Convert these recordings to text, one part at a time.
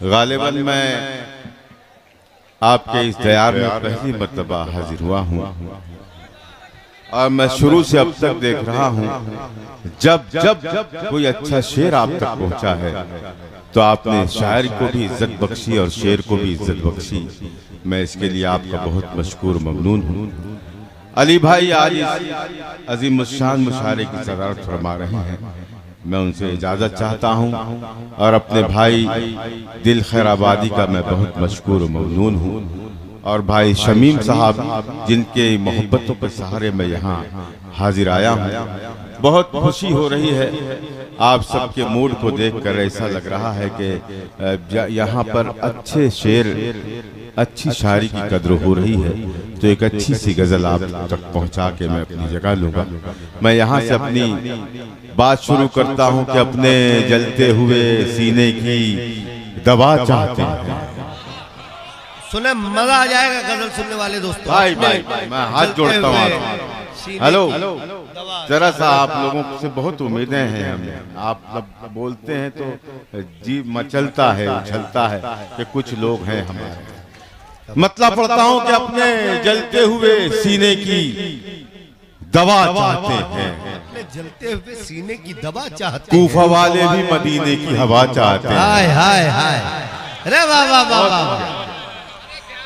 गालिबन मैं आपके इस दयार में पहली मर्तबा हाजिर हुआ हूँ और मैं शुरू से अब तक देख रहा हूँ जब जब कोई अच्छा शेर आप तक पहुँचा है तो आपने शायर को भी इज्जत बख्शी और शेर को भी इज्जत बख्शी। मैं इसके लिए आपका बहुत मशकूर ममनून हूँ। अली भाई आज अजीम शान मुशायरे की सदारत फरमा रहे हैं, मैं उनसे इजाज़त चाहता हूं और अपने भाई दिल खैर आबादी का मैं बहुत मशकूर ममनून हूं और भाई शमीम साहब जिनके मोहब्बतों के सहारे मैं यहाँ हाजिर आया हूँ। बहुत खुशी हो रही है आप सबके मूड को देखकर, ऐसा लग रहा है कि यहाँ पर अच्छे शेर अच्छी शायरी की कद्र हो रही है, तो एक अच्छी सी गज़ल आप तक पहुँचा के मैं अपनी जगह लूँगा। मैं यहाँ से अपनी बात शुरू करता हूँ कि अपने जलते हुए सीने की दवा चाहते हैं। सुने मजा आ जाएगा गजल सुनने वाले दोस्तों। भाई मैं हाथ जोड़ता हूँ। हेलो, जरा सा आप लोगों से बहुत उम्मीदें हैं हमें। आप जब बोलते हैं तो जी मचलता है, उछलता है कि कुछ लोग हैं हमारे। मतलब पढ़ता हूँ कि अपने जलते हुए सीने की दवा चाहते हैं, अपने जलते हुए सीने की दवा चाहते हैं। कूफा वाले भी मदीने की हवा चाहते हैं। हाय हाय हाय, अरे वाह वाह वाह वाह।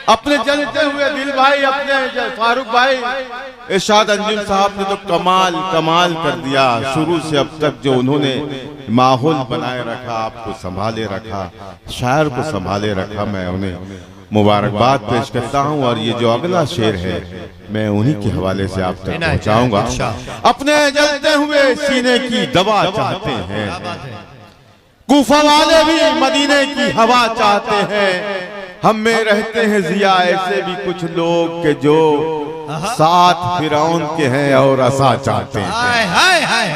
अपने जलते हुए दिल भाई, अपने फारूक भाई इरशाद अंजुम साहब ने तो कमाल कर दिया। शुरू से अब तक जो उन्होंने माहौल बनाए रखा, आपको संभाले रखा, शायर को संभाले रखा, मैं उन्हें मुबारकबाद पेश करता हूँ। और ये जो अगला शेर है मैं उन्हीं के हवाले से आप तक पहुँचाऊंगा। अपने जलते हुए सीने की दवा चाहते हैं, कूफा वाले भी मदीने की हवा चाहते हैं। हम में रहते हैं जिया ऐसे भी कुछ लोग के जो साथ फिरौन के हैं और असा चाहते हैं। हाय हाय हाय,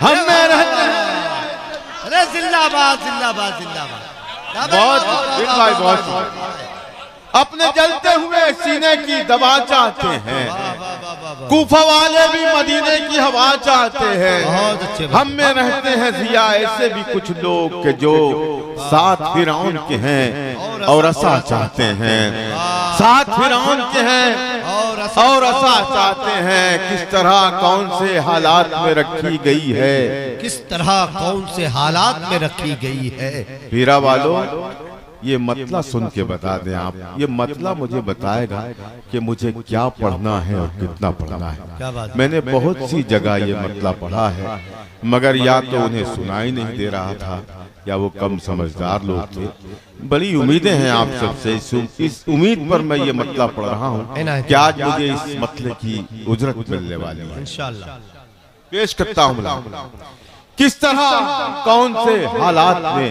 हम में रहते हैं। अरे जिंदाबाद जिंदाबाद जिंदाबाद। बहुत अपने जलते हुए सीने की दवा चाहते हैं, कूफा वाले भी मदीने की हवा चाहते हैं। हम में रहते हैं जिया ऐसे भी कुछ लोग के जो साथ फिरौन के हैं और असा चाहते हैं। साथ फिरौन के हैं और असा चाहते हैं। किस तरह कौन से हालात में रखी गई है, किस तरह कौन से हालात में रखी गई है। हीरा वालों ये मतला सुन के बता दें आप, ये मतला मुझे बताएगा कि मुझे क्या पढ़ना है और कितना पढ़ना है। मैंने बहुत सी जगह ये मतला पढ़ा है, मगर या तो उन्हें सुनाई नहीं दे रहा था या वो कम समझदार लोग थे। बड़ी उम्मीदें हैं आप सबसे, इस उम्मीद पर मैं ये मतला पढ़ रहा हूँ कि आज मुझे इस मतले की उजरत मिलने वाली है इंशाअल्लाह। पेश करता हूँ। किस तरह कौन से हालात में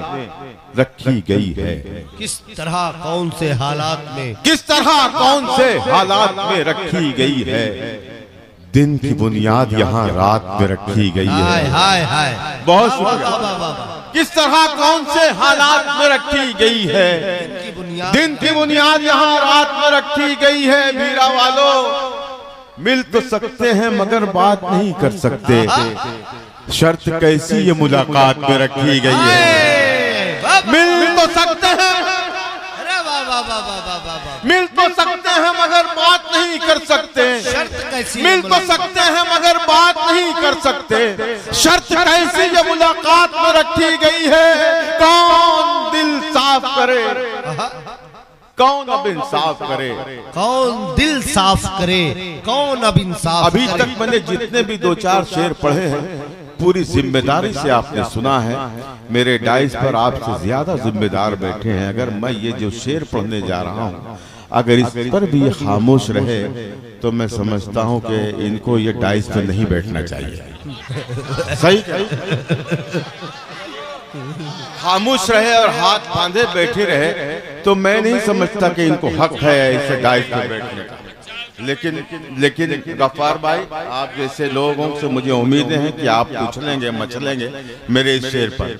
रखी गई है, किस तरह कौन से हालात में, किस तरह कौन से हालात में रखी गई है। दिन की बुनियाद यहाँ रात में रखी गई है। हाय हाय हाय, बहुत शुक्रिया। किस तरह कौन से हालात में रखी गई है। दिन की बुनियाद यहाँ रात में रखी गई है। मीरा वालों मिल तो सकते हैं मगर बात नहीं कर सकते। शर्त कैसी ये मुलाकात में रखी गई है। मिल तो सकते हैं, मिल तो सकते हैं मगर बात नहीं कर सकते। मिल तो सकते हैं मगर बात नहीं कर सकते। शर्त कैसी ये मुलाकात में रखी गई है। कौन दिल साफ करे, कौन अब इंसाफ करे, कौन दिल साफ करे, कौन अब इंसाफ। अभी तक मैंने जितने भी दो चार शेर पढ़े हैं पूरी जिम्मेदारी से आपने सुना है। मेरे डाइस पर आपसे ज्यादा जिम्मेदार बैठे हैं। अगर मैं ये जो शेर पढ़ने जा रहा हूँ अगर इस पर भी ये खामोश रहे तो मैं समझता हूँ कि इनको ये डाइस पर नहीं बैठना चाहिए। सही खामोश रहे और हाथ बांधे बैठे रहे तो मैं नहीं समझता कि इनको हक है ऐसे डाइस पर बैठने का। लेकिन गफ्फार भाई आप जैसे लोगों से मुझे उम्मीदें हैं कि आप उछलेंगे मचलेंगे मेरे इस शेर पर।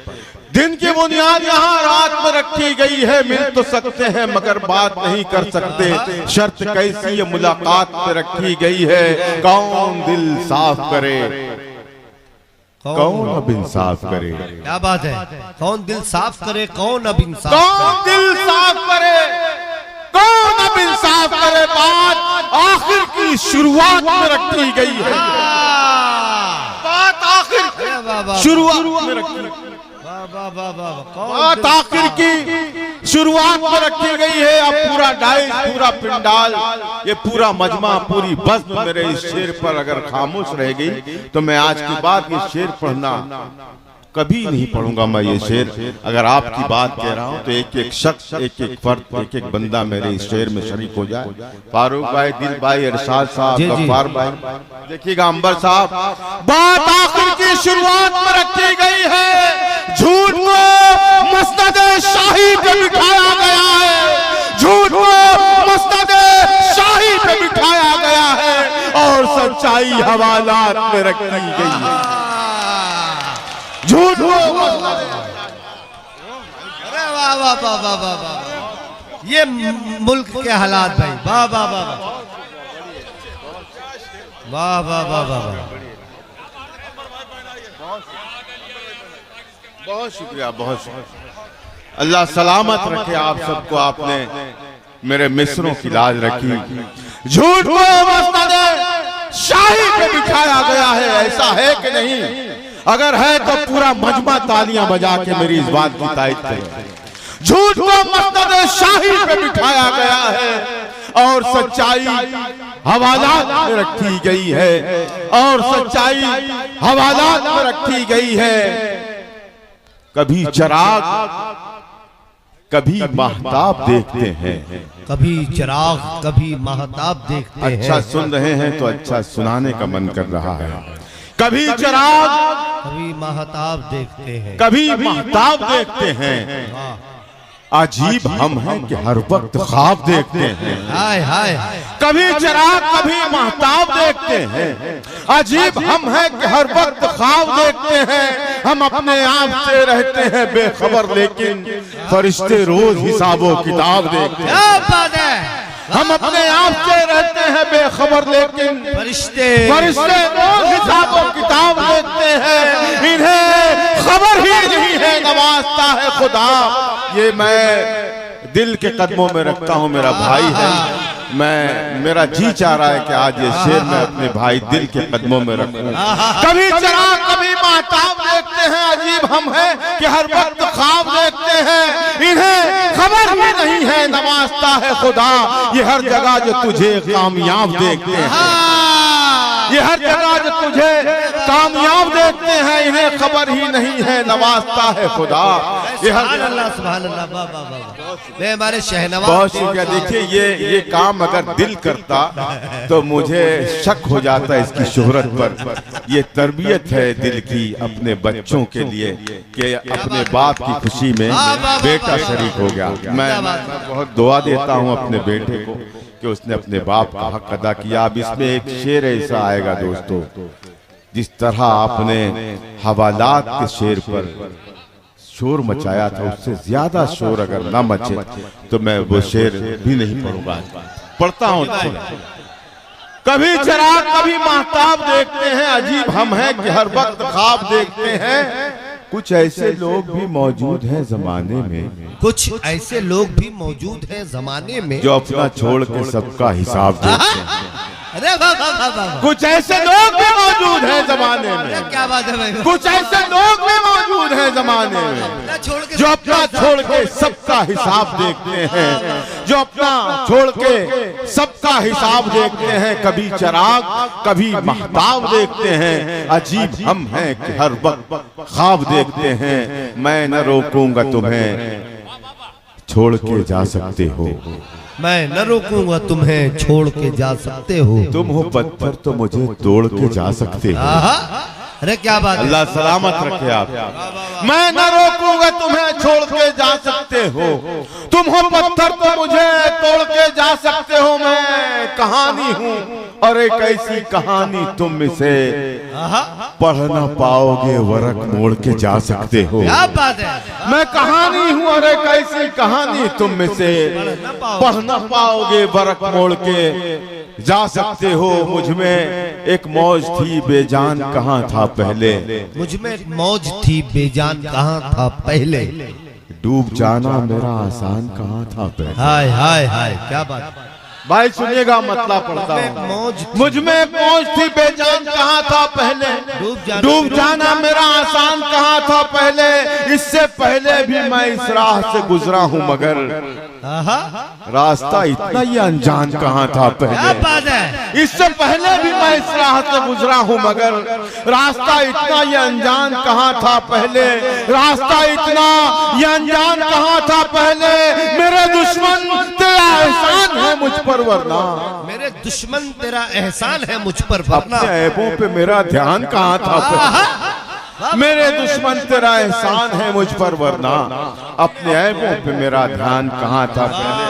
दिन की बुनियाद यहाँ रात में रखी गई है। मिल तो सकते हैं मगर बात नहीं कर सकते। शर्त कैसी ये मुलाकात में रखी गई है। कौन दिल साफ करे, कौन अब इंसाफ करे? क्या बात है, कौन दिल साफ करे, कौन अब इंसाफ कौन दिल साफ करे, कौन अब इंसाफ करे? बात आखिर की शुरुआत में रखी गई है, बात आखिर शुरुआत में रखी, बात आखिर की शुरुआत में रखी गई है। अब पूरा डाइस, पूरा पिंडाल, ये पूरा मजमा, पूरी बज़्म मेरे इस शेर पर अगर खामोश रह गई तो मैं आज के बाद ये शेर पढ़ना कभी नहीं पढ़ूंगा। मैं ये शेर अगर आपकी बात कह रहा हूँ तो एक एक शख्स, एक एक फर्द, एक एक बंदा मेरे इस शेर में शरीक हो जाए। फारूक भाई, दिल भाई, इरशाद साहब, गफ्फार भाई, देखिएगा अंबर साहब, बात आखिर की शुरुआत में रखी गई है। झूठ को मसनद शाही पे बिठाया गया है, झूठ को मसनद शाही पे बिठाया गया है और सच्चाई हवालात में रखी गई है। झूठ को अरे वाह वाह वाह वाह वाह वाह, ये मुल्क के हालात भाई, वाह वाह वाह वाह वाह वाह वाह वाह। बहुत शुक्रिया, बहुत शुक्रिया। अल्लाह सलामत रखे आप सबको। आपने मेरे मिसरों की लाज रखी। झूठ को मसनद शाही पे बिठाया गया है, ऐसा है कि नहीं? अगर है तो पूरा मजमा तालियां बजा के मेरी इस बात की तायद करे। झूठ को मसनद शाही पे बिठाया गया है और सच्चाई हवालात में रखी गई है, और सच्चाई हवालात में रखी गई है। कभी चिराग, कभी महताब देखते हैं, कभी चिराग, कभी महताब देखते हैं। अच्छा सुन रहे हैं तो अच्छा सुनाने का मन कर रहा है। कभी चिराग, कभी महताब देखते हैं, कभी महताब देखते हैं। अजीब हम हैं कि हर वक्त ख्वाब देखते हैं। हाय हाय, कभी चिराग, कभी महताब देखते हैं। अजीब हम हैं कि हर वक्त ख्वाब देखते हैं। हम अपने आप से रहते हैं बेखबर, लेकिन फरिश्ते रोज हिसाबो किताब देखते हैं। क्या बात है, हम अपने आप से रहते हैं बेखबर, लेकिन फरिश्ते रोज हिसाबो किताब देखते हैं। इन्हें खबर ही नहीं है, नवाजता है खुदा। ये मैं दिल के कदमों में रखता हूँ, मेरा भाई है। मेरा जी चाह रहा है कि आज ये शेर मैं अपने भाई दिल के कदमों में रखूं। कभी चिराग, कभी महताब देखते हैं। अजीब हम हैं कि हर वक्त ख्वाब देखते हैं। इन्हें खबर ही नहीं है, नवाजता है खुदा। ये हर जगह जो तुझे कामयाब देखते हैं, ये हर जगह जो तुझे कामयाब देखते हैं, इन्हें खबर ही नहीं है, नवाजता है खुदा। ये हर सुभान अल्लाह, वाह वाह वाह, वे हमारे शहनवाज। बहुत शुक्रिया। देखिए ये काम अगर दिल करता तो मुझे शक हो जाता इसकी शोहरत पर। ये तरबियत है दिल की अपने बच्चों के लिए कि अपने बाप की खुशी में बेटा शरीक हो गया। मैं बहुत दुआ देता हूँ अपने बेटे को कि उसने अपने बाप का हक अदा किया। अब इसमें एक शेर ऐसा आएगा दोस्तों, जिस तरह आपने हवालात के शेर पर शोर मचाया था, उससे ज्यादा शोर अगर ना मचे तो मैं वो शेर भी नहीं पढ़ूंगा। पढ़ता हूं। कभी चिराग, कभी महताब देखते हैं। अजीब हम हैं कि हर वक्त ख्वाब देखते हैं। कुछ ऐसे लोग भी मौजूद हैं जमाने में, कुछ ऐसे लोग भी मौजूद हैं जमाने में, जो अपना छोड़ के सबका हिसाब देते हैं। अरे वाह वाह वाह वाह, कुछ ऐसे लोग भी मौजूद हैं जमाने में। क्या बात है भाई, कुछ ऐसे लोग भी मौजूद हैं जमाने में, जो अपना छोड़ के सबका हिसाब देखते हैं, जो अपना छोड़ के सबका हिसाब देखते हैं। कभी चिराग, कभी महताब देखते हैं। अजीब हम हैं कि हर वक्त ख्वाब देखते हैं। मैं न रोकूंगा तुम्हें, छोड़ के जा सकते हो। मैं न रोकूंगा तुम्हें, छोड़ के जा सकते हो। तुम हो पत्थर तो मुझे तोड़ के जा सकते हो। अरे क्या बात है, अल्लाह सलामत रखे आप। मैं न रोकूंगा तुम्हें, छोड़ के जा सकते हो। तुम हो पत्थर तो मुझे तोड़ के जा सकते हो। मैं कहानी हूँ और एक ऐसी कहानी तुम इसे पढ़ ना पाओगे, वरक मोड़ के जा सकते हो। क्या बात है, मैं कहानी हूँ और एक ऐसी कहानी तुम इसे पढ़ ना पाओगे, वरक मोड़ के जा सकते हो मुझ में एक मौज थी बेजान कहाँ था पहले, मुझ में एक मौज थी बेजान कहाँ था पहले, डूब जाना मेरा आसान कहाँ था पहले। हाय हाय हाय क्या बात। भाई सुनिएगा मतलब पढ़ता हूँ। मौज मुझ में एक मौज थी बेजान कहाँ था पहले, डूब जाना मेरा आसान कहाँ था पहले, इससे पहले भी मैं इस राह से गुजरा हूँ मगर रास्ता इतना ही अनजान कहाँ था क्या पहले। बात है। इससे पहले भी मैं इस राह से गुजरा हूँ मगर रास्ता इतना ही अनजान कहाँ था पहले, रास्ता इतना ही अनजान कहाँ था पहले। मेरे दुश्मन तेरा एहसान है मुझ पर वरना, मेरे दुश्मन तेरा एहसान है मुझ पर वरना, अपने ऐबों पे मेरा ध्यान कहाँ था पहले। मेरे दुश्मन तेरा एहसान है मुझ पर वरना, अपने ऐबों पे मेरा ध्यान कहाँ था पहले,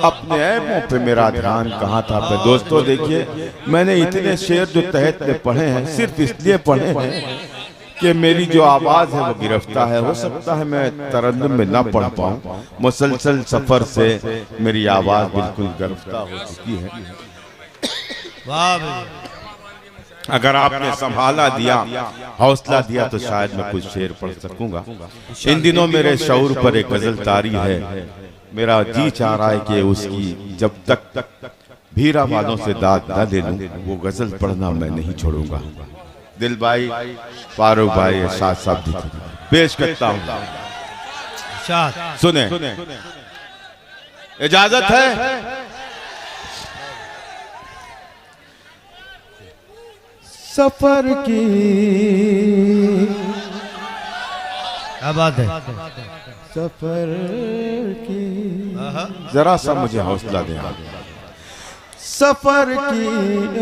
अपने ऐबों पे मेरा ध्यान कहाँ था पहले। दोस्तों देखिए, मैंने इतने शेर जो तहत में पढ़े हैं सिर्फ इसलिए पढ़े हैं कि मेरी जो आवाज है वो गिरफ्तार है। हो सकता है मैं तरन्नुम में ना पढ़ पाऊं, मुसलसल सफर से मेरी आवाज बिल्कुल गिरफ्तार हो चुकी है। वाह भैया। अगर आपने संभाला दिया, हौसला दिया तो शायद मैं कुछ शेर पढ़ सकूंगा। इन दिनों मेरे शऊर पर एक गजल तारी है, मेरा जी चाह रहा है कि उसकी जब तक भीरा वालों से दाद न ले लूं वो गजल पढ़ना मैं नहीं छोड़ूंगा। दिल भाई, फारूक भाई, साथ साथ पेश करता हूँ, सुने। इजाजत है। सफर की क्या बात है। सफर की जरा सा मुझे हौसला देना। सफर की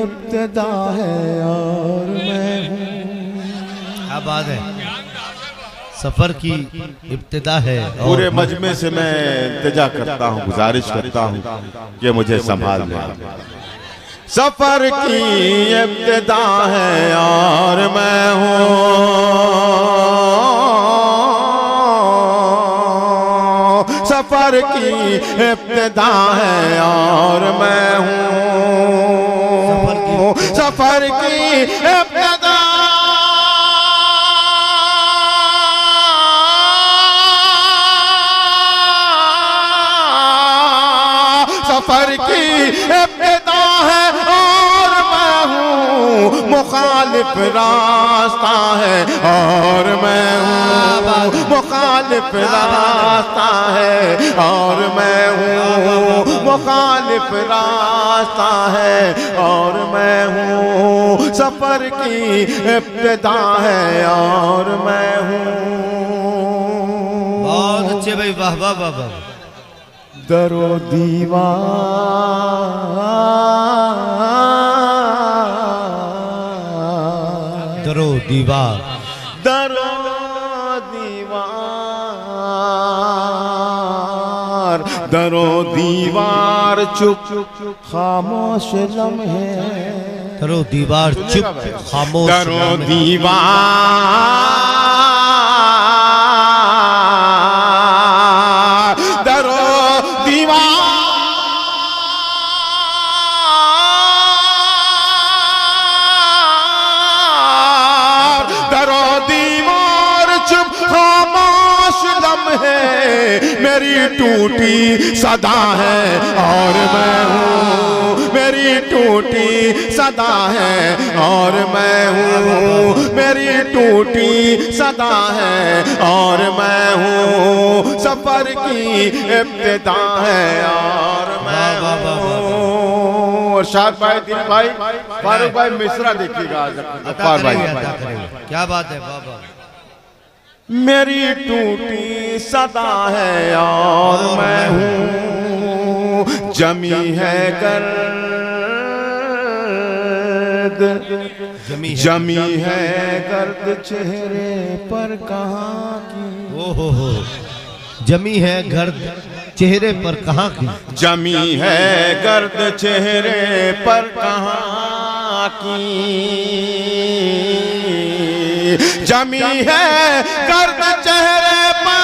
इब्तिदा है और मैं हूँ। क्या बात है। सफर की इब्तिदा है। पूरे मजमे से मैं इल्तिजा करता हूँ, गुजारिश करता हूँ कि मुझे संभाल लें। सफर की इब्तिदा है और मैं हूँ, सफर की इब्तिदा है और मैं हूँ, सफर की इब्तिदा सफर की इब्तिदा है और मैं हूँ, मुखालिफ रास्ता है और मैं हूँ, मुखालिफ रास्ता है और मैं हूँ, मुखालिफ रास्ता है और मैं हूँ, सफर की इब्तिदा है और मैं हूँ। बहुत अच्छे भाई, वाह वाह वाह वाह। दरो दीवार, दरो दीवार, दरो दीवार, दरो दीवार चुप खामोश लम्हे, दरो दीवार चुप खामोश, दरो दीवार, दरो दीवार, दरो दीवार चुप खामोश लम्हे, मेरी टूटी सदा है और मैं हूँ, मेरी टूटी सदा है और मैं हूँ, मेरी टूटी सदा है और मैं हूँ, सफर की इब्तिदा है और मैं हूँ। और शाद भाई, दिल भाई, फारूक भाई, मिश्रा देखिएगा गफ्फार भाई। क्या बात है बाबा। मेरी टूटी सदा है और मैं हूँ, जमी है गर्द, जमी है गर्द चेहरे पर कहाँ की, ओ हो, जमी है गर्द चेहरे पर कहाँ की, जमी है गर्द चेहरे पर कहाँ की, जमी है गर्द चेहरे पर,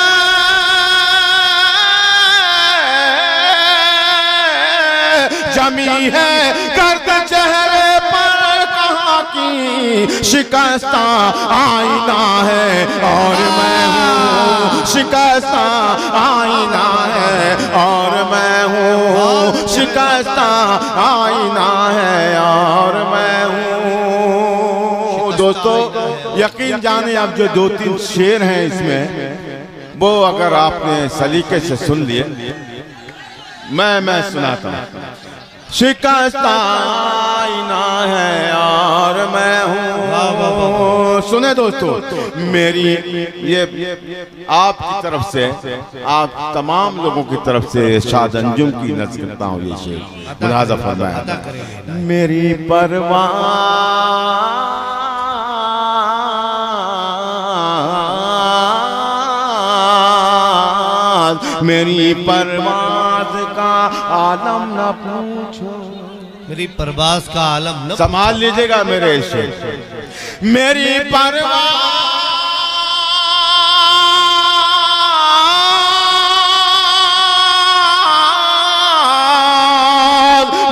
जमी है गर्द चेहरे पर कहाँ की शिकस्ता आईना है और मैं हूँ शिकस्ता आईना है और मैं हूँ शिकस्ता आईना है और मैं हूँ। दोस्तों यकीन जाने अब जो 2-3 शेर हैं इसमें वो अगर आपने सलीके से सुन लिए मैं सुनाता हूँ। शिकस्ता आईना है और मैं हूँ। सुने दोस्तों मेरी ये आपकी तरफ से आप तमाम लोगों की तरफ से शाद अंजुम की नज़र करता हूँ। ये शेर मुलाज़ा फरमाया। मेरी परवाह मेरी परवाज़ का आलम न पूछो। मेरी परवाज़ का आलम न संभाल लीजिएगा मेरे शेर। मेरी परवाज़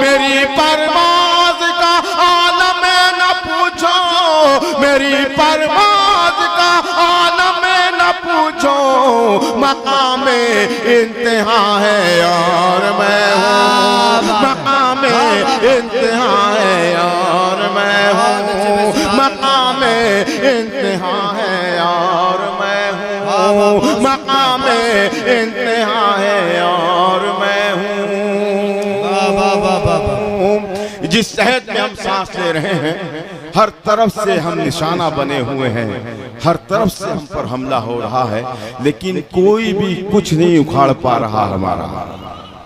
मेरी परवाज़ का आलम न पूछो। मेरी परवाज़ का आलम न पूछो। मकाम इंतहा है और मैं हूँ। मकाम इंतहा है और मैं हूँ। मकाम इंतहा है और मैं हूँ। मकाम इंतहा है और मैं हूँ। जिस शहद में हम सांस ले रहे हैं हर तरफ से हम निशाना बने हुए हैं, हर तरफ से हम पर हमला हो रहा है, लेकिन कोई भी कुछ नहीं उखाड़ पा रहा हमारा।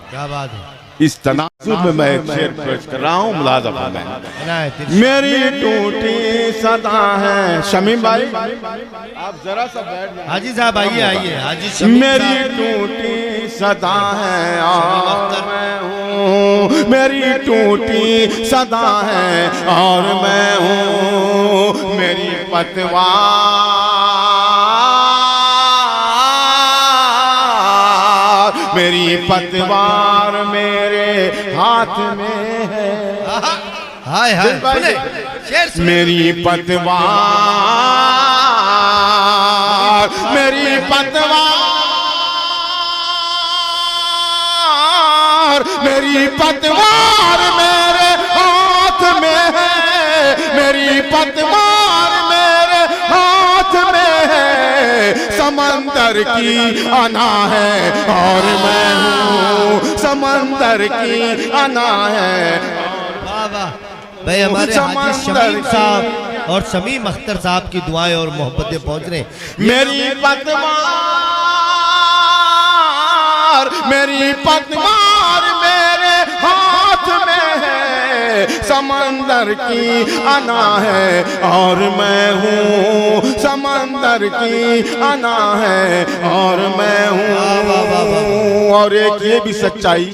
क्या बात है। इस तनासुब में मैं एक शेर पेश कर रहा हूँ। मुलाज़ा फरमाएं। मेरी टूटी सदा है। शमीम भाई आप जरा सा बैठ जाइए। हाजी साहब आइए आइए। हाजी शमीम मेरी साहब। टूटी सदा है और मैं हूँ। मेरी टूटी सदा है और मैं हूँ। मेरी पतवार मेरी पतवार मेरे हाथ में है। हाय हाय सुने शेर सुने। मेरी पतवार मेरी पतवार मेरी पतवार मेरे हाथ में है। मेरी पतवार मेरे हाथ में है। समंदर की अना है और मैं हूँ। समंदर की अना है। वाह वाह भाई हमारे हाजी शमीम साहब और शमीम अख्तर साहब की दुआएं और मोहब्बतें पहुंच रहे। मेरी पतवार मेरी पतवार मेरे हाथ में है। समंदर की अना है और मैं हूँ। समंदर की अना है और मैं हूँ। और एक ये भी सच्चाई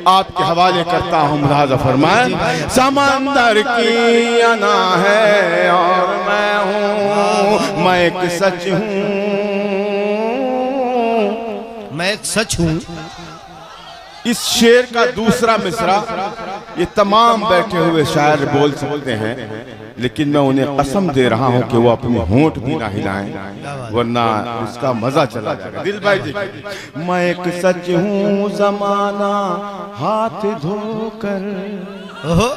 आपके हवाले करता हूँ। मुलाज़ा फरमाएं। समंदर की अना है और मैं हूँ। मैं एक सच हूँ। मैं एक सच हूँ। इस शेर का दूसरा मिसरा ये तमाम बैठे हुए शायर बोल सकते हैं, लेकिन मैं उन्हें कसम दे रहा हूं कि वो अपने होंठ भी ना हिलाएं, वरना उसका मजा चला जाएगा। दिल भाई जी, मैं एक सच हूँ जमाना हाथ धोकर। ओहो,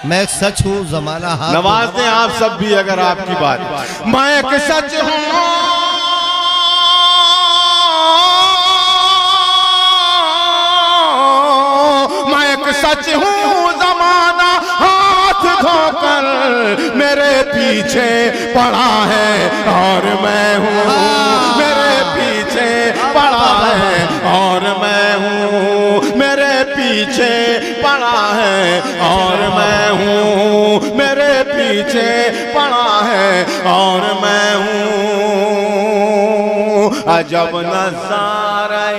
मैं एक सच हूँ जमाना हाथ। नवाज दें आप सब भी अगर आपकी बात। मैं एक सच हूँ सच हूँ जमाना हाथ धोकर मेरे पीछे पड़ा है और मैं हूँ। मेरे पीछे पड़ा है और मैं हूँ। मेरे पीछे पड़ा है और मैं हूँ। मेरे पीछे पड़ा है और मैं हूँ। अजब नज़ारे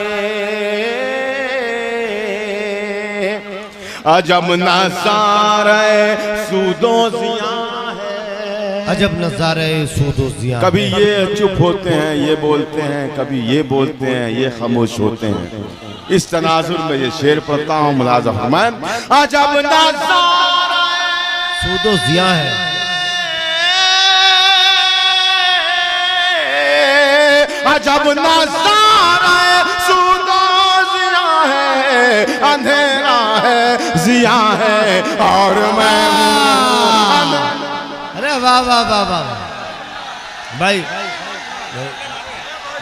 अजब नज़ारे सूदो ज़िया है। अजब नजारे सूदो जिया। कभी ये चुप होते हैं, ये बोलते हैं, कभी ये बोलते हैं, ये खामोश होते हैं। इस तनाजुर में ये शेर पढ़ता हूँ मुलाज़ा फरमाएं। अजब नजारा सूदो जिया है, अजब नजारा सूदो जिया है, अंधेरा है जिया है और मैं हूँ। अरे वाह वाह वाह वाह भाई,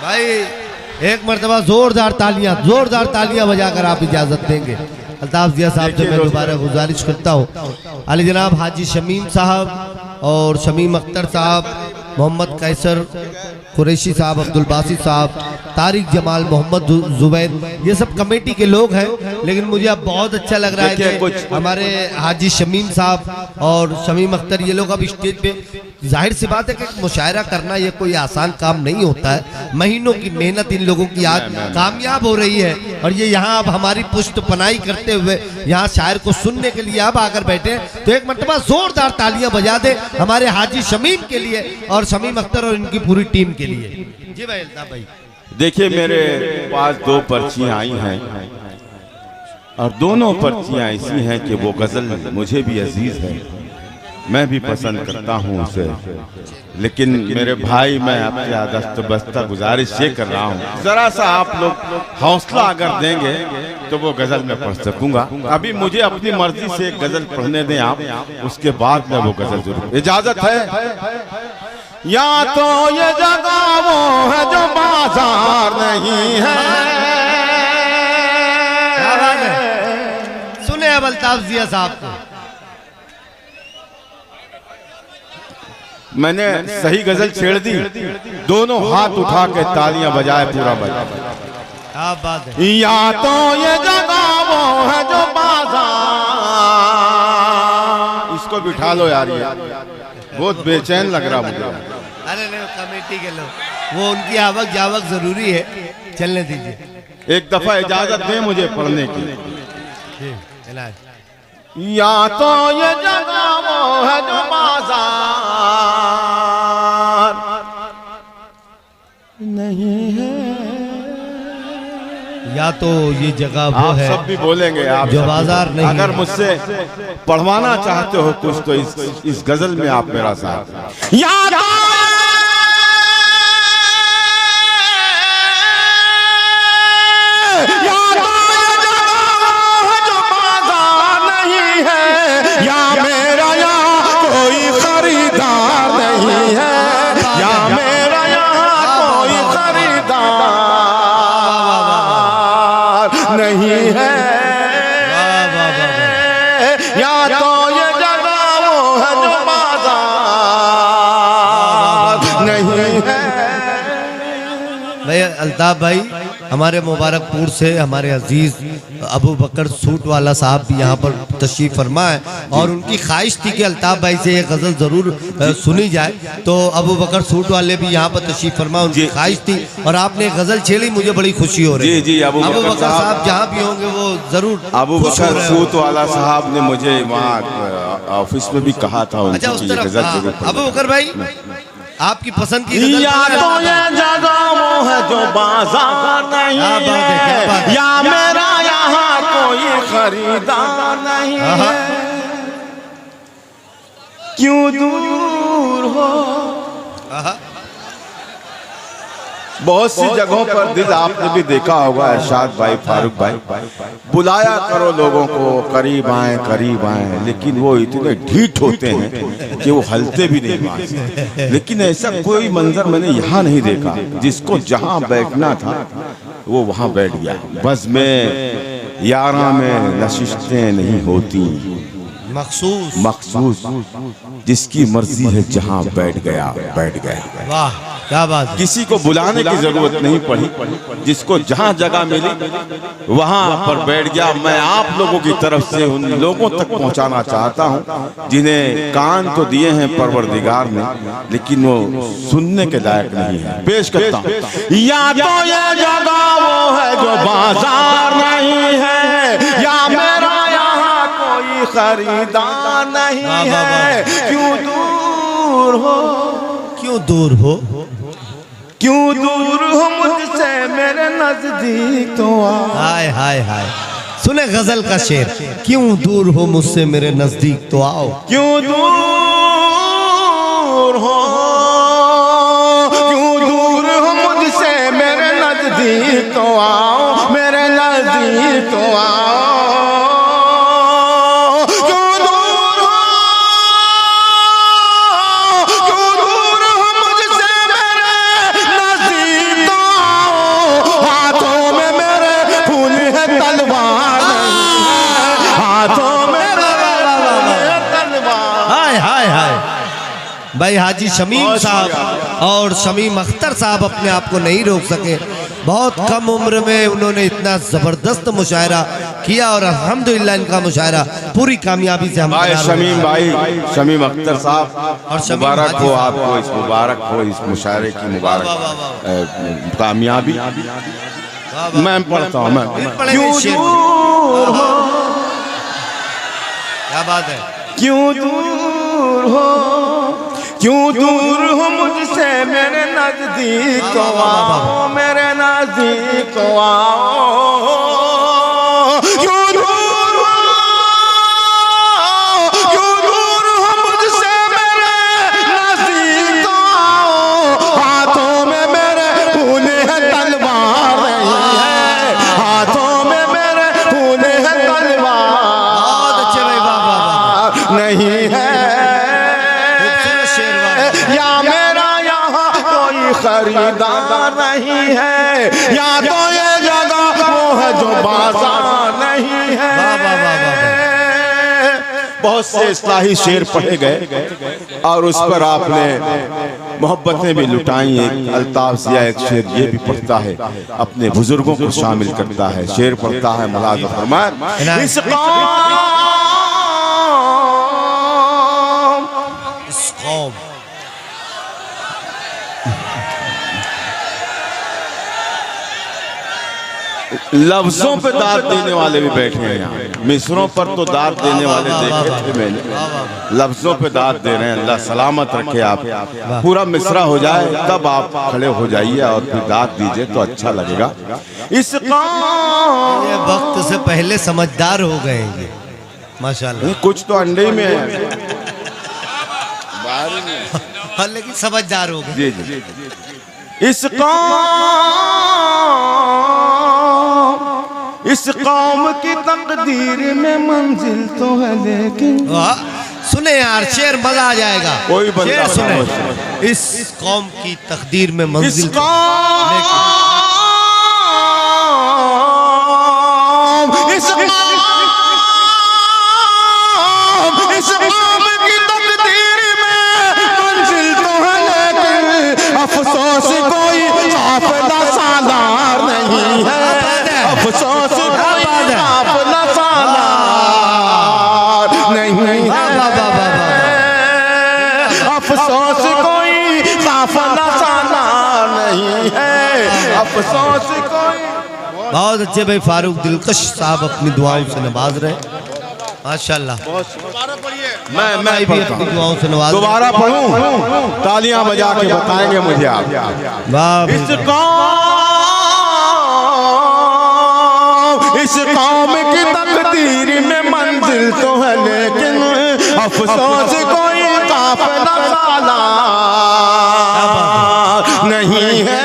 भाई एक मर्तबा जोरदार तालियां बजाकर आप इजाजत देंगे। अल्ताफ जिया साहब से मैं दोबारा गुजारिश करता हूँ, अली जनाब हाजी शमीम साहब और शमीम अख्तर साहब, मोहम्मद कैसर कुरैशी साहब, अब्दुल बासित साहब, तारिक जमाल, मोहम्मद जुबैर, ये सब कमेटी के लोग हैं। लेकिन मुझे अब बहुत अच्छा लग रहा है कि हमारे हाजी शमीम साहब और शमीम अख्तर ये लोग अब स्टेज पे, जाहिर सी बात है कि मुशायरा करना ये कोई आसान काम नहीं होता है। महीनों की मेहनत इन लोगों की आज कामयाब हो रही है और ये यहाँ अब हमारी पुष्ट पनाही करते हुए यहाँ शायर को सुनने के लिए अब आकर बैठे। तो एक मरतबा जोरदार तालियां बजा दे हमारे हाजी शमीम के लिए और शमीम अख्तर और इनकी पूरी टीम के लिए। जी भाई अल्ताफ भाई, देखिए मेरे पास 2 पर्चियां आई हैं और दोनों पर्चियां ऐसी हैं कि वो गजल मुझे भी अजीज है, मैं भी पसंद करता हूं उसे। लेकिन मेरे भाई, मैं आपसे दस्तबस्ता गुजारिश ये कर रहा हूं, जरा सा आप लोग हौसला अगर देंगे तो वो गजल मैं पढ़ सकूंगा। अभी मुझे अपनी मर्जी से एक गजल पढ़ने दें आप, उसके बाद मैं वो गजल जरूर। इजाजत है? या तो ये जगह वो है जो बाजार नहीं है। क्या बात है, सुने अब अल्ताफ जिया साहब को। मैंने सही गजल छेड़ दी, दोनों हाथ उठा के तालियां बजाए, पूरा बजा। क्या बात है। या तो ये जगह वो है जो बाजार, इसको बिठा लो यार, ये बहुत बेचैन लग रहा मुझे। अरे नहीं, कमेटी के लोग, वो उनकी आवक जावक जरूरी है, चलने दीजिए। एक दफा इजाजत दें मुझे पढ़ने की। या तो ये जगह वो है जो बाजार नहीं है, या तो ये जगह वो आप है सब भी बोलेंगे, आप जो सब बाजार नहीं। अगर मुझसे पढ़वाना चाहते हो कुछ तो इस गजल में आप मेरा साथ। या तो या मेरा यहाँ कोई खरीदार नहीं है, या मेरा यहाँ कोई खरीदार नहीं है, या तो ये जगह वो है जो बाजार नहीं है। भाई अल्ताफ भाई, हमारे मुबारकपुर से हमारे अजीज अबू बकर सूट वाला साहब भी यहाँ पर तशरीफ फरमा है और उनकी ख्वाहिश थी कि अल्ताफ भाई से एक गज़ल ज़रूर सुनी जाए। तो अबू बकर सूट वाले भी यहाँ पर तशरीफ फरमा, उनकी ख्वाहिश थी और आपने गज़ल छेड़ी, मुझे बड़ी खुशी हो रही है। जी अबू बकर साहब जहाँ भी होंगे वो जरूर। अबू बकर सूट वाला साहब ने मुझे वहाँ ऑफिस में भी कहा था अच्छा उस तरफ। अबू बकर भाई, आपकी पसंद की या तो ये जगह वो है जो बाजार नहीं है, या मेरा यहाँ कोई खरीदार नहीं है, क्यों दूर हो। बहुत सी जगहों पर दिल आपने भी देखा होगा इरशाद भाई, फारूक भाई, बुलाया करो लोगों को करीब आए, लेकिन वो इतने ढीठ होते हैं कि वो हलते भी नहीं वहां से। लेकिन ऐसा कोई मंजर मैंने यहाँ नहीं देखा, जिसको जहाँ बैठना था वो वहाँ बैठ गया। बस में यारा में नशिस्तें नहीं होती, मखसूस जिसकी मर्जी है जहाँ बैठ गया। वाह क्या बात है। किसी को बुलाने की जरूरत नहीं पड़ी, जिसको जहाँ जगह मिली वहाँ पर बैठ गया। मैं आप लोगों की तरफ से उन लोगों तक पहुँचाना चाहता हूँ जिन्हें कान तो दिए हैं परवरदिगार ने, लेकिन वो सुनने के लायक नहीं है। पेश करता हूँ। या तो ये जगह वो है जो बाजार नहीं है, या मेरा यहाँ कोई खरीदार नहीं है, क्यों दूर दूर हो, क्यों दूर हो, क्यों दूर हो मुझसे मेरे नजदीक तो आओ। हाय हाय हाय, सुने गजल का शेर, क्यों दूर हो मुझसे मेरे नजदीक तो आओ। क्यों दूर हो, क्यों दूर हो मुझसे मेरे नजदीक तो आओ, मेरे नजदीक तो आओ। क्यों दूर हो, क्यों दूर हो मुझसे मेरे नजदीक तो आओ। हाथों में मेरे फूल है तलवार नहीं है, हाथों में मेरे तलवार। हाय हाय हाय। भाई हाजी शमीम साहब और शमीम अख्तर साहब अपने आप को नहीं रोक सके। बहुत कम उम्र में उन्होंने इतना जबरदस्त मुशायरा किया और अल्हम्दुलिल्लाह इनका मुशायरा पूरी कामयाबी से हम भाई शमीम भाई, शमीम अख्तर साहब और शमीम मुबारक हाजी हो साहब। आपको, इस मुबारक हो इस मुशायरे की मुबारक कामयाबी। मैं पढ़ता हूँ, मैं क्यों दूर हो, क्या बात है, क्यों दूर हो, क्यों दूर हो मुझसे मेरे नजदीक तो आओ, मेरे नजदीक तो आओ। क्यों दूर हो, क्यों दूर हो मुझसे मेरे नजदीक तो आओ। हाथों में मेरे फूल है तलवार नहीं है, हाथों में मेरे फूल है तलवार। बहुत अच्छे भाई, वाह वाह वाह, नहीं है, खूबसूरत शेर, वाह वाह। या मेरा यहाँ कोई खरीदार नहीं है, या तो ये जगह वो है जो बाजार नहीं है। वाह वाह वाह वाह। बहुत से इस्लाही शेर पढ़े गए और उस पर आपने मोहब्बतें भी लुटाई। एक अल्ताफ जिया एक शेर ये भी पढ़ता है, अपने बुजुर्गों को शामिल करता है। शेर पढ़ता है मुलाज़ा फरमाए, इस कौम लफ्जों पे दाद देने वाले भी बैठे हैं यहाँ। मिसरों पर तो दाद देने वाले देखे थे मैंने, लफ्जों पे दाद दे रहे हैं। अल्लाह सलामत रखे आप। पूरा मिसरा हो जाए तब आप खड़े हो जाइए और फिर दाद दीजिए तो अच्छा लगेगा। इस ये वक्त से पहले समझदार हो गए ये, माशाल्लाह। कुछ तो अंडे में है, हाँ, लेकिन समझदार हो गए। जी जी। इस कौम की तकदीर में मंजिल तो है लेकिन। वाह, सुने यार शेर, मजा आ जाएगा। कोई बंदा शेर सुने, बताओ। इस कौम की तकदीर में इस मंजिल कौम, इस कौम की तकदीर में मंजिल तो है लेकिन अफसोस कोई काफिला सालार नहीं है, अफसोस कोई काफिला सालार नहीं है, अफसोस कोई काफिला सालार नहीं है, अफसोस कोई। बहुत अच्छे भाई फारूक दिलकश साहब अपनी दुआओं से नवाज रहे, माशाल्लाह। मैं भी अपनी दुआओं से नवाज रहे। दोबारा पढ़ूं, तालियां बजा के बताएंगे मुझे आप। इस कौम की तकदीर में मंजिल तो है लेकिन अफसोस कोई काफिला सालार नहीं है।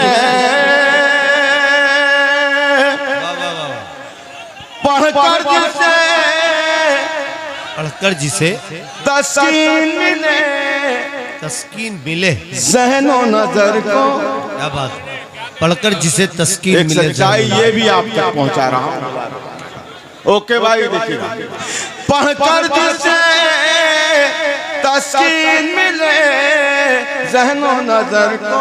पढ़कर जिसे तस्कीन मिले, तस्कीन मिले ज़हनो नजर को। क्या बात, पढ़कर जिसे तस्कीन एक मिले। सच्चाई ये भी आप तक पहुंचा रहा हूं। ओके भाई, देखिएगा, पढ़कर जिसे तस्कीन मिले ज़हनो नजर को,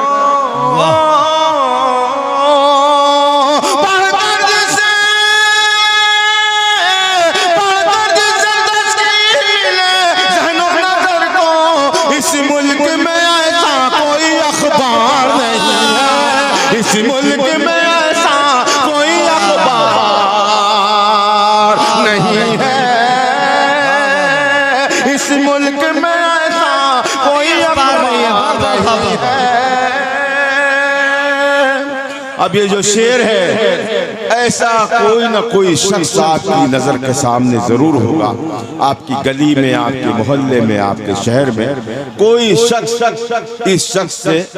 पढ़कर जिसे तस्कीन मिले ज़हनो नजर को। इस मुल्क में ऐसा कोई अखबार नहीं है, इस मुल्क में ऐसा कोई अखबार नहीं है, इस मुल्क में ऐसा कोई अखबार अब ये जो शेर है, ऐसा कोई ना कोई शख्स आपकी नजर के सामने जरूर होगा, आपकी गली में, आपके मोहल्ले में, आपके शहर में कोई शख्स इस शख्स से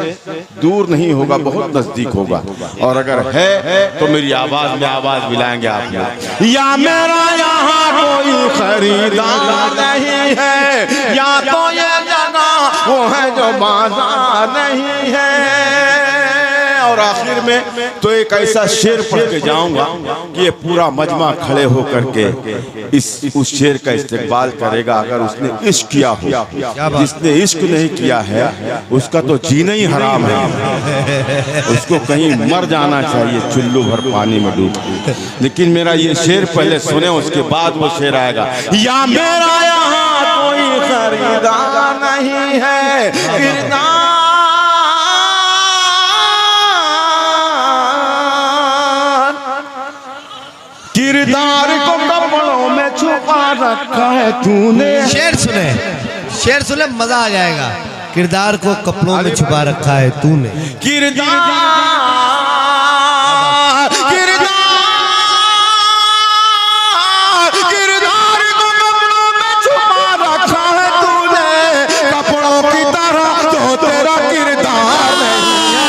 दूर नहीं होगा, बहुत नजदीक होगा। और अगर है तो मेरी आवाज में आवाज मिलाएंगे आप लोग। या मेरा यहाँ कोई खरीदार नहीं है, या तो ये जगह वो है जो बाजार नहीं है। और आखिर में तो एक ऐसा शेर पढ़ के जाऊंगा कि ये पूरा मजमा खड़े होकर के उस शेर का इस्तेमाल करेगा। अगर उसने इश्क किया हो, जिसने इश्क नहीं किया है उसका तो जीना ही हराम है, उसको कहीं मर जाना चाहिए चुल्लू भर पानी में डूब। लेकिन मेरा ये शेर पहले सुने, उसके बाद वो शेर आएगा। या मेरा यहाँ कोई खरीदार नहीं है, किरदार को कपड़ों में छुपा रखा है तूने। शेर सुने, शेर सुने, मजा आ जाएगा। किरदार को कपड़ों में छुपा रखा है तूने, किरदार को कपड़ों में छुपा रखा है तूने, कपड़ों की तरह तो तेरा किरदार नहीं है,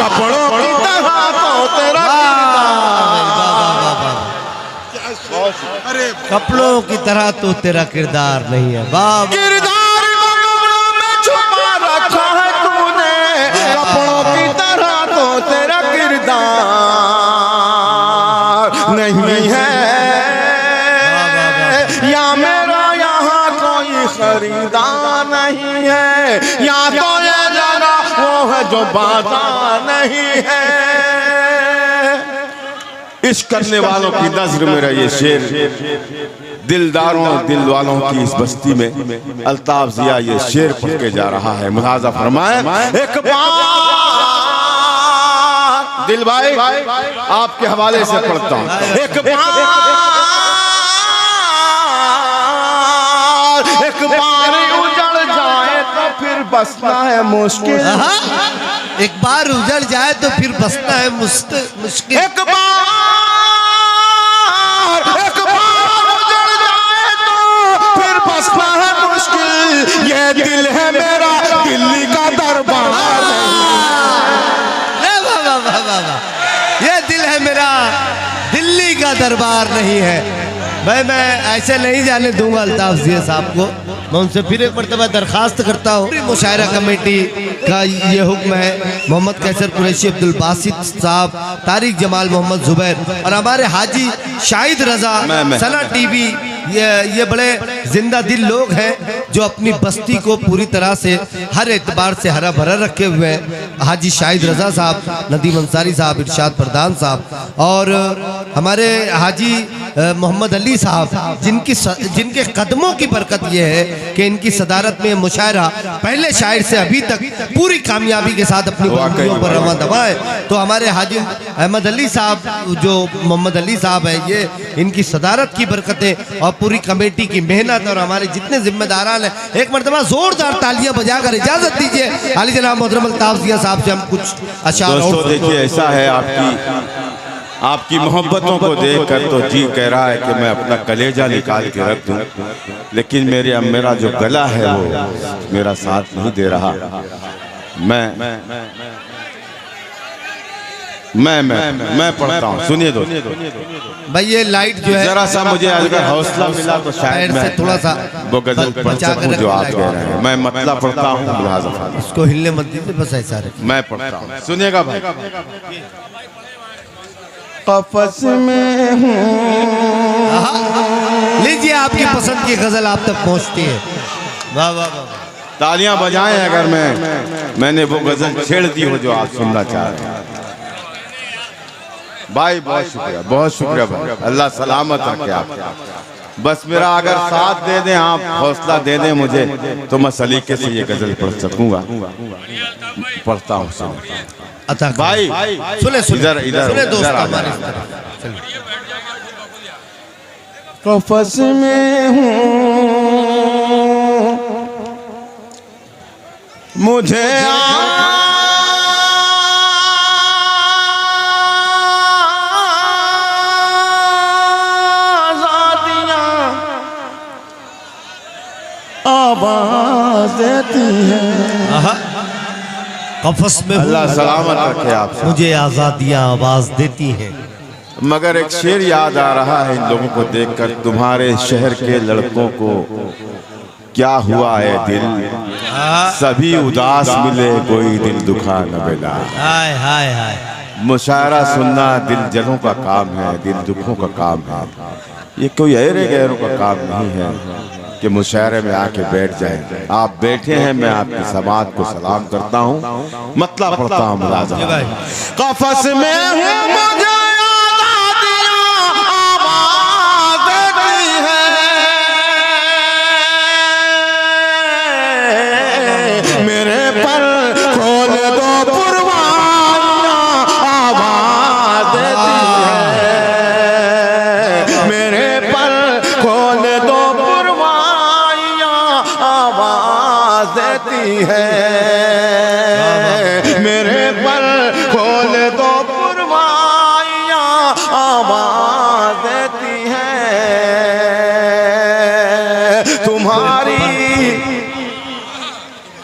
कपड़ों की तरह तो तेरा कपड़ों की तरह तो तेरा किरदार नहीं है। वाह, किरदार को कपड़ों में छुपा रखा है तूने, कपड़ों की तरह तो तेरा किरदार नहीं है। या मेरा यहाँ कोई खरीदार नहीं है, या तो ये जगह वो है जो बाजार नहीं है। इश्क करने वालों की नजर मेरा ये शेर, दिलदारों दिल वालों की इस बस्ती में अल्ताफ जिया ये शेर पढ़ के जा रहा है। मुलाजा फरमाए। एक बार दिल भाई आपके हवाले से पढ़ता हूँ। एक बार उजड़ जाए तो फिर बसना है मुश्किल, एक बार उजड़ जाए तो फिर बसना है मुश्किल। एक बार उजड़ जाए तो फिर बसना है मुश्किल। ये दिल है मेरा दिल्ली का दरबार नहीं, ये दिल है मेरा दिल्ली का दरबार नहीं है। भाई मैं ऐसे नहीं जाने दूंगा अल्ताफ जिया साहब को। मैं उनसे फिर एक मरतबा दरखास्त करता हूँ, मुशायरा कमेटी का ये हुक्म है, मोहम्मद कैसर कुरैशी, अब्दुल बासित साहब, तारिक जमाल, मोहम्मद जुबैर और हमारे हाजी शाहिद रजा, सना टीवी, ये बड़े जिंदा दिल लोग हैं जो अपनी बस्ती को पूरी तरह से हर एतबार से हरा भरा रखे हुए हैं। हाजी शाहिद रजा साहब, नदीम अंसारी साहब, इरशाद प्रधान साहब और हमारे हाजी मोहम्मद अली साहब, जिनके कदमों की बरकत ये है कि इनकी सदारत में मुशायरा पहले शायर से अभी तक पूरी कामयाबी के साथ अपनी बंदियों पर रवा दवा है। तो हमारे हाजी अहमद अली साहब, जो मोहम्मद अली साहब है, ये इनकी सदारत की बरकतें और पूरी कमेटी की मेहनत और हमारे जितने जिम्मेदारान हैं, एक मरतबा जोरदार तालियां बजाकर इजाजत दीजिए आली जनाब मोहतरम अल्ताफ जिया साहब से हम कुछ अशार। देखिए ऐसा है, आपकी मोहब्बतों को देखकर तो जी कह रहा है कि मैं अपना कलेजा निकाल के रख दूं, लेकिन मेरा जो गला है वो मेरा साथ नहीं दे रहा। मैं पढ़ता हूँ, सुनिए दो भाई। ये लाइट जो है जरा सा मुझे अगर हौसला मिला तो शायद मैं थोड़ा सा वो गजल पढ़ सकूं जो आप कह रहे हैं। मैं मतलब पढ़ता हूँ, उसको हिलने मत दीजिए, बस ऐसा रहे। मैं पढ़ता हूँ, सुनिएगा भाई। कफस में हूँ, लीजिए आपकी पसंद की गजल आप तक पहुँचती है। वाह वाह वाह, तालियां बजाएं अगर मैंने वो गजल छेड़ दी हो जो आप सुनना चाह रहे हैं। भाई बहुत शुक्रिया भाई, अल्लाह सलामत रखे आप। बस मेरा अगर साथ दे दें आप, हौसला दे दें मुझे, तो मैं सलीके से ये गजल पढ़ सकूंगा। पढ़ता हूँ भाई, सुने इधर दोस्त हमारे कफस में हूँ मुझे देती है। आहा, कफस में हूँ, अल्लाह सलामत रखे आपसे। मुझे आजादियाँ आवाज देती हैं। मगर एक शेर याद आ रहा है इन लोगों को देखकर, तुम्हारे शहर के लड़कों को क्या हुआ है दिल, सभी उदास मिले कोई दिल दुखा न मिला। हाय हाय हाय, मुशायरा सुनना दिल जलों का काम है, दिल दुखों का काम है। ये कोई अहरे गहरों का काम नहीं है कि मुशायरे में आके बैठ जाए। आप बैठे हैं, मैं आपकी समात को सलाम करता हूँ, मतलब पढ़ता हूँ मुलाज़ा। कफस में हूँ मुझे है, मेरे पर खोल दो पुरवाइयाँ आवाज़ देती है।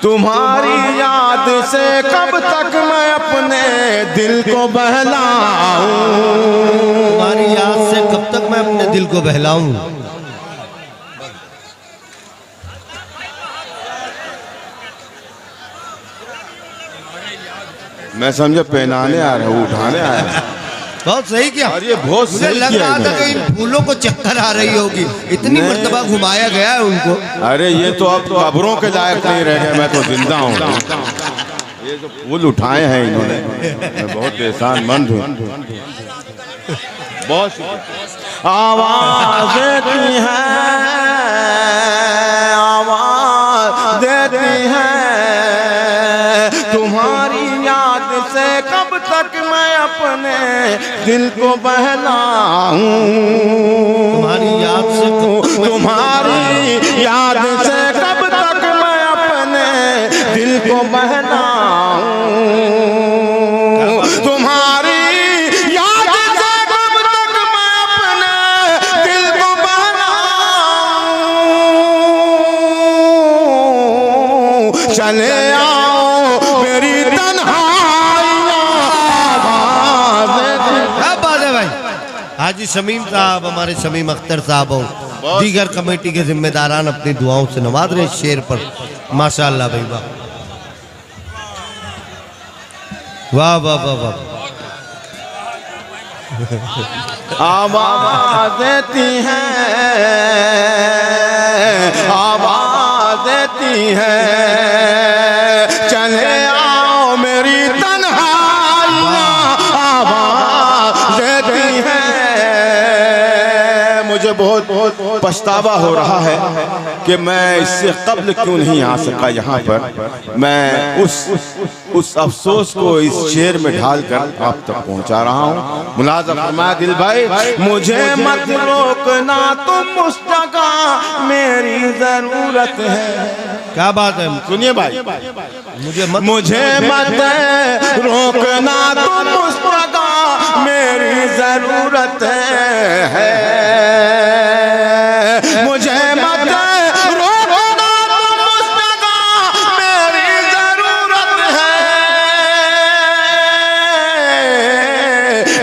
तुम्हारी याद से कब तक मैं अपने दिल को बहलाऊं, तुम्हारी याद से कब तक मैं अपने दिल को बहलाऊं। मैं समझे पहनाने आ रहा हूँ, उठाने आया हूँ। बहुत सही किया। और ये बहुत मुझे सही लग किया रहा था कि इन फूलों को चक्कर आ रही होगी, इतनी मर्तबा घुमाया गया है उनको। अरे ये तो अब कब्रों के लायक नहीं रह गए, मैं तो जिंदा हूँ। ये जो फूल उठाए हैं इन्होंने, मैं बहुत एहसानमंद हूँ। बहुत आवाज़ देती है, आवाज़ देती है। तुम्हारी याद से कब तक मैं अपने दिल को बहलाऊं, तुम्हारी याद से कब तक मैं अपने दिल को बहलाऊं, तुम्हारी याद से कब तक मैं अपने दिल को बहलाऊं। चले हाजी शमीम साहब, हमारे शमीम अख्तर साहब और दीगर कमेटी के जिम्मेदारान अपनी दुआओं से नवाज रहे शेर पर। माशाअल्लाह भाई, वाह वाह वाह वाह वाह। आवाज़ देती है, आवाज़ देती है। चले आओ मेरी तन्हाइयाँ आवाज़ देती है। मुझे बहुत पछतावा हो रहा है कि मैं इससे कब्ल क्यों नहीं आ सका यहाँ पर। मैं उस अफसोस को इस शेर में ढालकर आप तक पहुँचा रहा हूँ। मुलाज़ा फरमाया दिल भाई, मुझे मत रोकना, तुम उस जगह मेरी जरूरत है। क्या बात है, सुनिए भाई, मुझे मत रोकना, तुम उस जगह मेरी जरूरत है। मुझे मत रोकना, तुम उस जगह मेरी जरूरत है।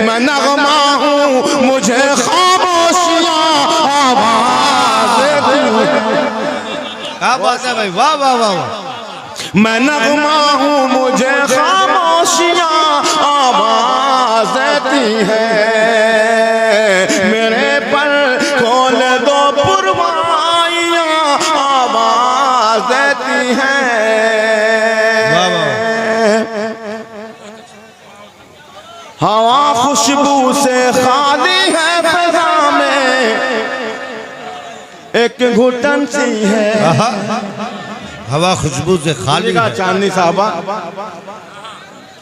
मैं नगमा हूँ, मुझे खामोशियाँ आवाज़ देती है। क्या बात है भाई, वाह वाह वाह वाह। मैं नगमा हूँ, मुझे खामोशियाँ आवाज़ देती है। मेरे पर खोल दो पुरवाइयाँ आवाज़ देती है। हवा खुशबू से खाली है फ़ज़ा में, एक घुटन सी है। हवा खुशबू से खाली है। चांदनी साहबा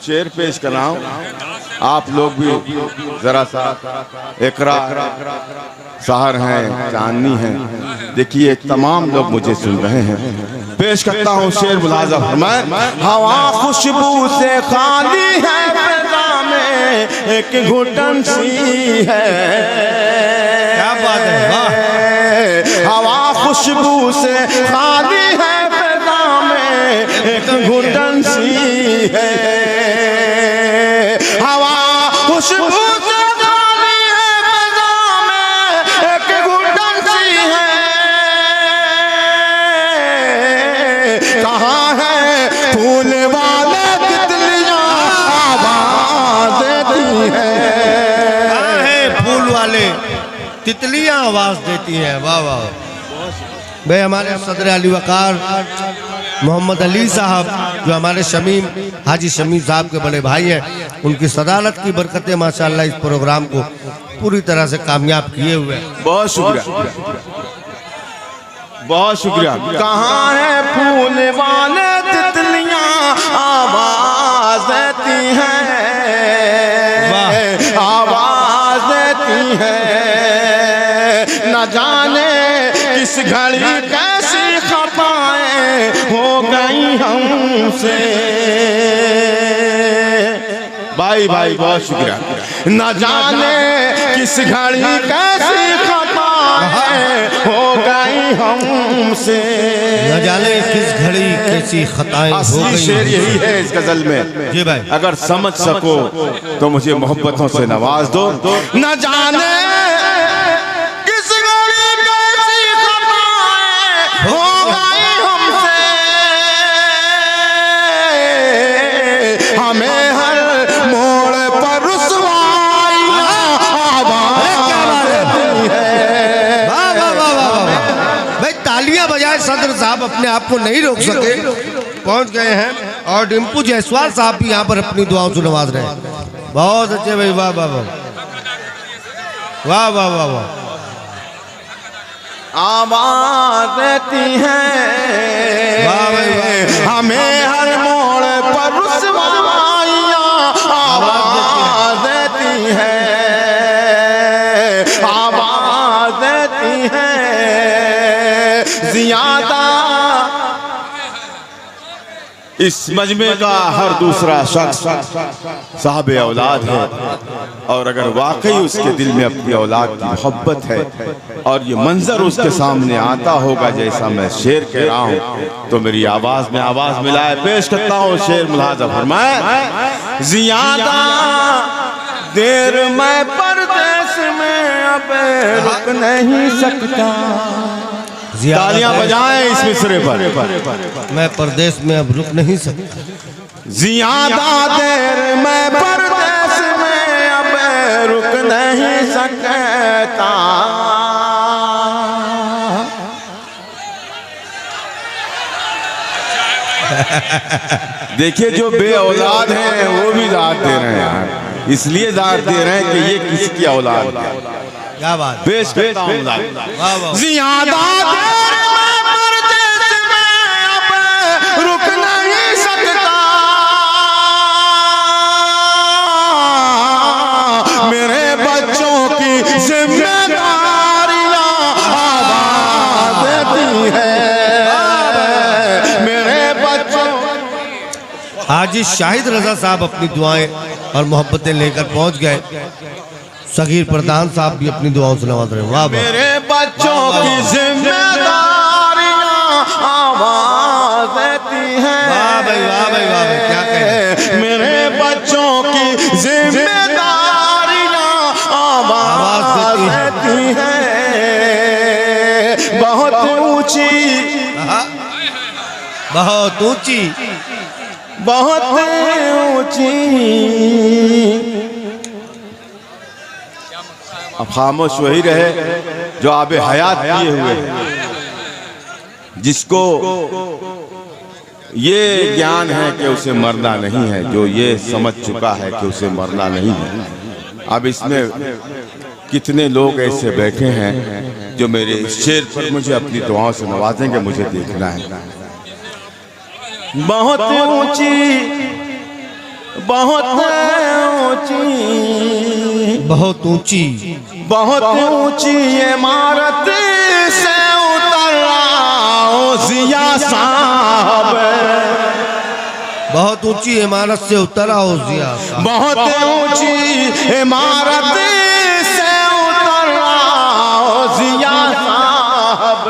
शेर पेश कर रहा हूँ, आप लोग भी जरा सा इकरा सहर हैं, चांदनी हैं, देखिए तमाम लोग मुझे सुन रहे हैं। पेश करता हूँ शेर मुलाज़ा फरमाए। हवा खुशबू से खाली है फ़ज़ा में, एक घुटन सी है। क्या बात है, वाह। हवा खुशबू से खाली है फ़ज़ा में, घुटन सी है, हवा खुशबू से खाली है, फ़ज़ा में एक घुटन सी है। कहाँ है फूल वाले तितलियां आवाज़ देती है, कहाँ है फूल वाले तितलियां आवाज देती हैं। वाह वाह भाई। हमारे सदर अली वकार मोहम्मद अली साहब जो हमारे शमीम हाजी शमीम साहब के बड़े भाई हैं, उनकी सदालत की बरकतें माशाअल्लाह इस प्रोग्राम को पूरी तरह से कामयाब किए हुए हैं। बहुत शुक्रिया, बहुत शुक्रिया। कहाँ है फूल वाले तितलियां आवाज देती हैं, आवाज देती हैं। न जाने किस घड़ी कैसी खताएं हो गई हमसे। भाई भाई बहुत शुक्रिया। न जाने किस घड़ी कैसी खताएं हो गई हमसे। न जाने किस घड़ी कैसी खताएं हो असली गई। शेर यही है इस गजल में। जी भाई। अगर समझ सको तो मुझे मोहब्बतों से नवाज दो। न जाने किस घड़ी कैसी खताएं हो गई हमसे, हमें हर मोड़ पर रुसवाइयां आवाज़ देती है। वाह वाह वाह वाह वाह भाई। तालियां बजाए सदर साहब अपने आप को नहीं रोक सके, पहुंच गए हैं। और डिम्पू जायसवाल साहब भी यहाँ पर अपनी दुआओं से नवाज रहे हैं। बहुत अच्छे भाई। वाह वाह वाह वाह वाह वाह वाह। आवाज़ देती हैं, वाह भाई वाह। हमें हर मोड़ पर रुसवाइयां आवाज़ देती हैं, आवाज़ देती हैं। ज़ियादा इस मजमे का हर दूसरा शख्स साहब औलाद है, और अगर वाकई उसके दिल में अपनी औलाद की मोहब्बत है और ये मंजर उसके सामने आता होगा जैसा मैं शेर कह रहा हूँ, तो मेरी आवाज में आवाज मिलाए पेश करता हूँ शेर। मुलाजा फरमाए। ज़ियादा देर मैं परदेस में अब रुक नहीं सकता। तालियां बजाएं इस मिसरे पर। मैं परदेश में अब रुक नहीं सकता। ज़ियादा देर मैं परदेस में अब रुक नहीं सकता। देखिए जो बे औलाद हैं वो भी दाद दे रहे हैं यार, इसलिए दाद दे रहे हैं कि ये किसकी औलाद है। क्या बात। पेश करता हूं। वाह वाह। ज़ियादा देर मैं परदेस में अब रुक नहीं सकता। मेरे बच्चों की जिम्मेदारियां आवाज़ देती है, मेरे बच्चों। हाजी शाहिद रजा साहब अपनी दुआएं और मोहब्बतें लेकर पहुंच गए। सगीर प्रधान साहब भी अपनी दुआओं से नवाज रहे। वाह वाह। मेरे बच्चों की जिम्मेदारियां आवाज़ देती हैं। वाह भाई वाह भाई वाह भाई। क्या कहें। मेरे बच्चों की जिम्मेदारियां आवाज़ देती हैं। बहुत ऊंची, बहुत ऊंची, बहुत ऊंची। अब खामोश वही रहे जो आबे हयात किए हुए, जिसको ये ज्ञान है कि उसे मरना नहीं है, जो ये समझ चुका है कि उसे मरना नहीं है। अब इसमें कितने लोग ऐसे बैठे हैं जो मेरे इस शेर पर मुझे अपनी दुआओं से नवाजेंगे, मुझे देखना है। बहुत ऊंची, बहुत ऊंची, बहुत ऊंची, बहुत ऊंची इमारत से उतर आओ ज़िया साहब। बहुत ऊंची इमारत से उतर आओ ज़िया साहब। बहुत ऊंची इमारत से उतर आओ ज़िया साहब।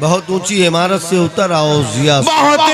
बहुत ऊंची इमारत से उतर आओ जिया। बहुत